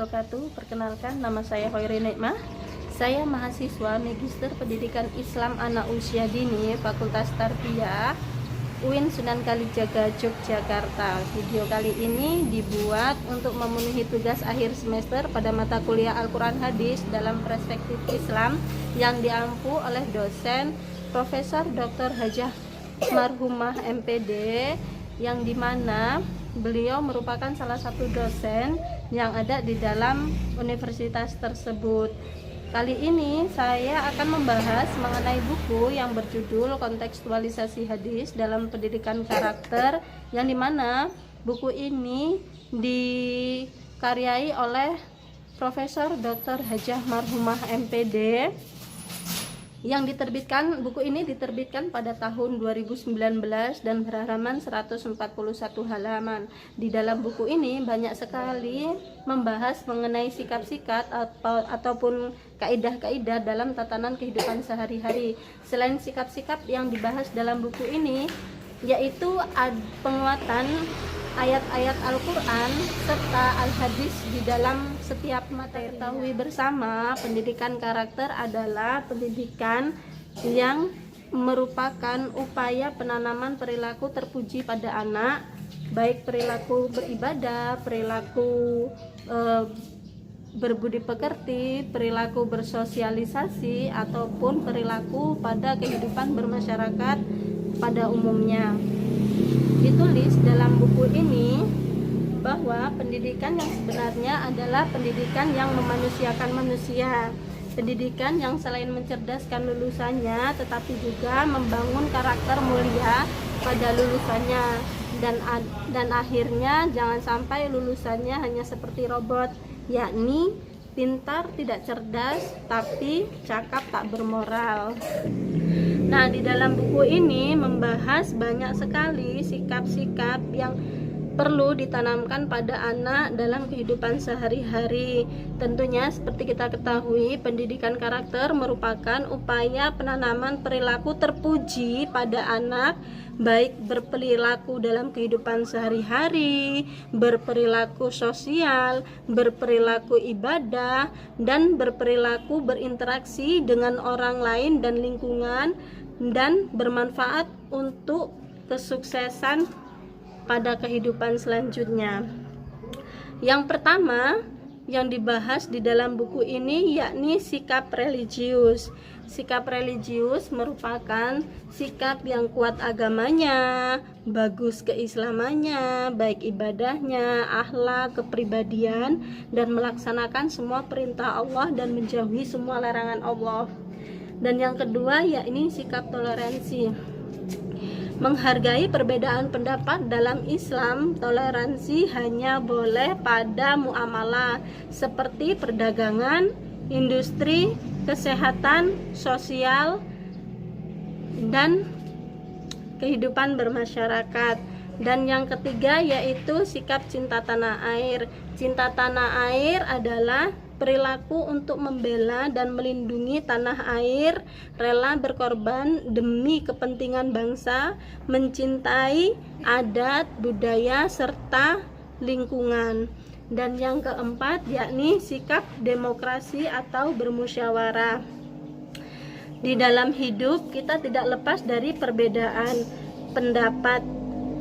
wabarakatuh. Perkenalkan, nama saya Hoiri Nikmah. Saya mahasiswa Magister Pendidikan Islam Anak Usia Dini Fakultas Tarbiyah UIN Sunan Kalijaga, Yogyakarta. Video kali ini dibuat untuk memenuhi tugas akhir semester pada mata kuliah Al-Quran Hadis dalam perspektif Islam yang diampu oleh dosen Profesor Dr. Hajah Marhumah MPD, yang dimana beliau merupakan salah satu dosen yang ada di dalam universitas tersebut. Kali ini saya akan membahas mengenai buku yang berjudul Kontekstualisasi Hadis dalam Pendidikan Karakter, yang dimana buku ini dikaryai oleh Profesor Dr. Hajah Marhumah MPD, yang diterbitkan, buku ini diterbitkan pada tahun 2019 dan berhalaman 141 halaman. Di dalam buku ini banyak sekali membahas mengenai sikap-sikap ataupun kaidah-kaidah dalam tatanan kehidupan sehari-hari. Selain sikap-sikap yang dibahas dalam buku ini, yaitu penguatan ayat-ayat Al-Quran serta Al-Hadis di dalam setiap materi. Ketahui bersama, pendidikan karakter adalah pendidikan yang merupakan upaya penanaman perilaku terpuji pada anak, baik perilaku beribadah, perilaku berbudi pekerti, perilaku bersosialisasi, ataupun perilaku pada kehidupan bermasyarakat pada umumnya. Ditulis dalam buku ini bahwa pendidikan yang sebenarnya adalah pendidikan yang memanusiakan manusia, pendidikan yang selain mencerdaskan lulusannya tetapi juga membangun karakter mulia pada lulusannya, dan akhirnya jangan sampai lulusannya hanya seperti robot, yakni pintar tidak cerdas tapi cakap tak bermoral. Nah, di dalam buku ini membahas banyak sekali sikap-sikap yang perlu ditanamkan pada anak dalam kehidupan sehari-hari. Tentunya seperti kita ketahui, pendidikan karakter merupakan upaya penanaman perilaku terpuji pada anak, baik berperilaku dalam kehidupan sehari-hari, berperilaku sosial, berperilaku ibadah, dan berperilaku berinteraksi dengan orang lain dan lingkungan, dan bermanfaat untuk kesuksesan pada kehidupan selanjutnya. Yang pertama yang dibahas di dalam buku ini yakni sikap religius. Sikap religius merupakan sikap yang kuat agamanya, bagus keislamannya, baik ibadahnya, akhlak, kepribadian, dan melaksanakan semua perintah Allah dan menjauhi semua larangan Allah. Dan yang kedua yakni sikap toleransi. Menghargai perbedaan pendapat dalam Islam. Toleransi hanya boleh pada muamalah seperti perdagangan, industri, kesehatan, sosial, dan kehidupan bermasyarakat. Dan yang ketiga yaitu sikap cinta tanah air. Cinta tanah air adalah perilaku untuk membela dan melindungi tanah air, rela berkorban demi kepentingan bangsa, mencintai adat, budaya, serta lingkungan. Dan yang keempat yakni sikap demokrasi atau bermusyawarah. Di dalam hidup kita tidak lepas dari perbedaan pendapat,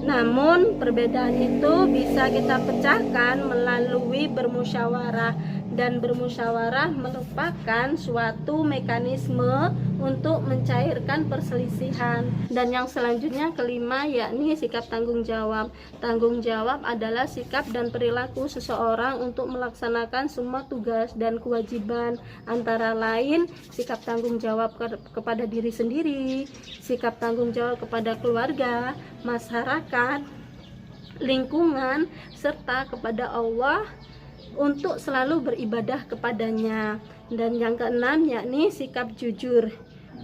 namun perbedaan itu bisa kita pecahkan melalui bermusyawarah. Dan bermusyawarah merupakan suatu mekanisme untuk mencairkan perselisihan. Dan yang selanjutnya kelima yakni sikap tanggung jawab. Tanggung jawab adalah sikap dan perilaku seseorang untuk melaksanakan semua tugas dan kewajiban, antara lain sikap tanggung jawab kepada diri sendiri, sikap tanggung jawab kepada keluarga, masyarakat, lingkungan, serta kepada Allah untuk selalu beribadah kepadanya. Dan yang keenam yakni sikap jujur.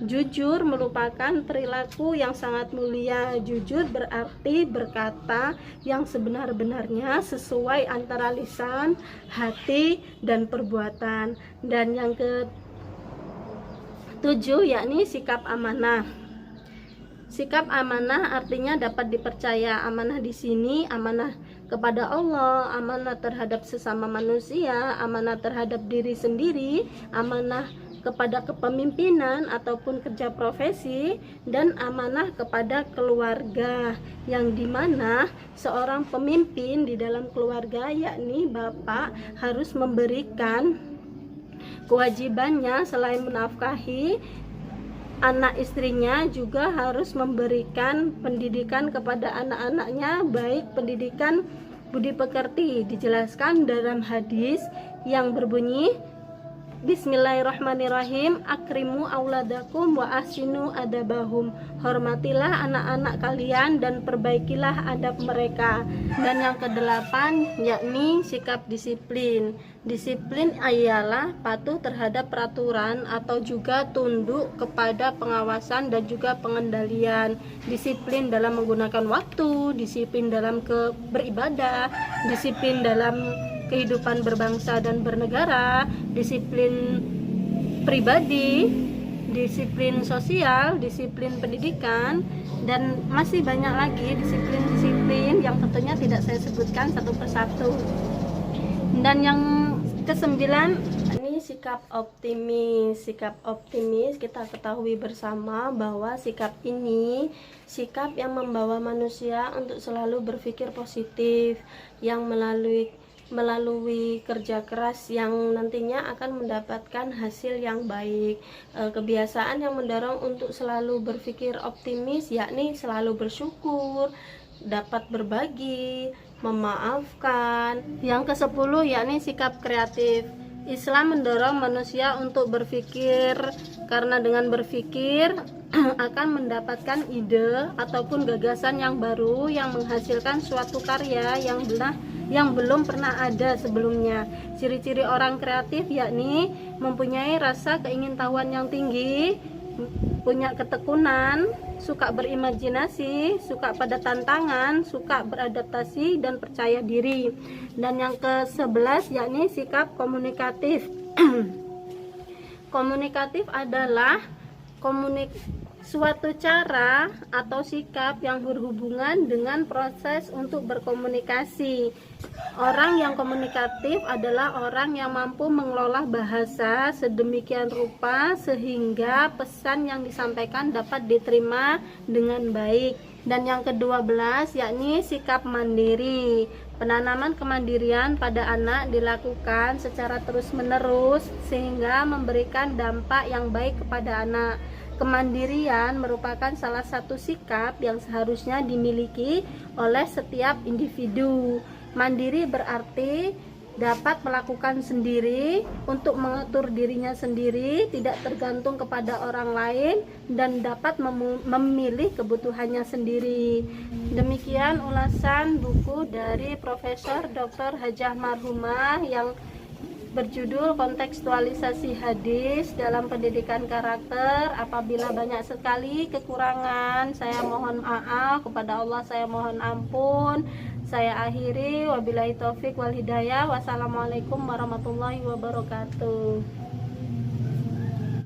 Jujur merupakan perilaku yang sangat mulia. Jujur berarti berkata yang sebenar-benarnya sesuai antara lisan, hati, dan perbuatan. Dan yang ketujuh yakni sikap amanah. Sikap amanah artinya dapat dipercaya. Amanah di sini amanah kepada Allah, amanah terhadap sesama manusia, amanah terhadap diri sendiri, amanah kepada kepemimpinan ataupun kerja profesi, dan amanah kepada keluarga, yang dimana seorang pemimpin di dalam keluarga, yakni bapak, harus memberikan kewajibannya selain menafkahi anak istrinya, juga harus memberikan pendidikan kepada anak-anaknya, baik pendidikan budi pekerti. Dijelaskan dalam hadis yang berbunyi, Bismillahirrahmanirrahim, akrimu auladakum wa ahsinu adabahum. Hormatilah anak-anak kalian dan perbaikilah adab mereka. Dan yang kedelapan yakni sikap disiplin. Disiplin ialah patuh terhadap peraturan atau juga tunduk kepada pengawasan dan juga pengendalian. Disiplin dalam menggunakan waktu, disiplin dalam beribadah, disiplin dalam kehidupan berbangsa dan bernegara, disiplin pribadi, disiplin sosial, disiplin pendidikan, dan masih banyak lagi disiplin-disiplin yang tentunya tidak saya sebutkan satu persatu. Dan yang kesembilan ini sikap optimis. Sikap optimis kita ketahui bersama bahwa sikap ini sikap yang membawa manusia untuk selalu berpikir positif, yang melalui kerja keras yang nantinya akan mendapatkan hasil yang baik. Kebiasaan yang mendorong untuk selalu berpikir optimis yakni selalu bersyukur, dapat berbagi, memaafkan. Yang ke-10 yakni sikap kreatif. Islam mendorong manusia untuk berpikir, karena dengan berpikir akan mendapatkan ide ataupun gagasan yang baru yang menghasilkan suatu karya yang belum pernah ada sebelumnya. Ciri-ciri orang kreatif yakni mempunyai rasa keingintahuan yang tinggi, punya ketekunan, suka berimajinasi, suka pada tantangan, suka beradaptasi, dan percaya diri. Dan yang ke-11 yakni sikap komunikatif. Komunikatif adalah suatu cara atau sikap yang berhubungan dengan proses untuk berkomunikasi. Orang yang komunikatif adalah orang yang mampu mengelola bahasa sedemikian rupa sehingga pesan yang disampaikan dapat diterima dengan baik. Dan yang ke-12 yakni sikap mandiri. Penanaman kemandirian pada anak dilakukan secara terus-menerus sehingga memberikan dampak yang baik kepada anak. Kemandirian merupakan salah satu sikap yang seharusnya dimiliki oleh setiap individu. Mandiri berarti dapat melakukan sendiri untuk mengatur dirinya sendiri, tidak tergantung kepada orang lain, dan dapat memilih kebutuhannya sendiri. Demikian ulasan buku dari Profesor Dr. Hajah Marhumah yang berjudul Kontekstualisasi Hadis dalam Pendidikan Karakter. Apabila banyak sekali kekurangan, saya mohon maaf, kepada Allah saya mohon ampun. Saya akhiri, wabillahi taufik wal hidayah. Wassalamualaikum warahmatullahi wabarakatuh.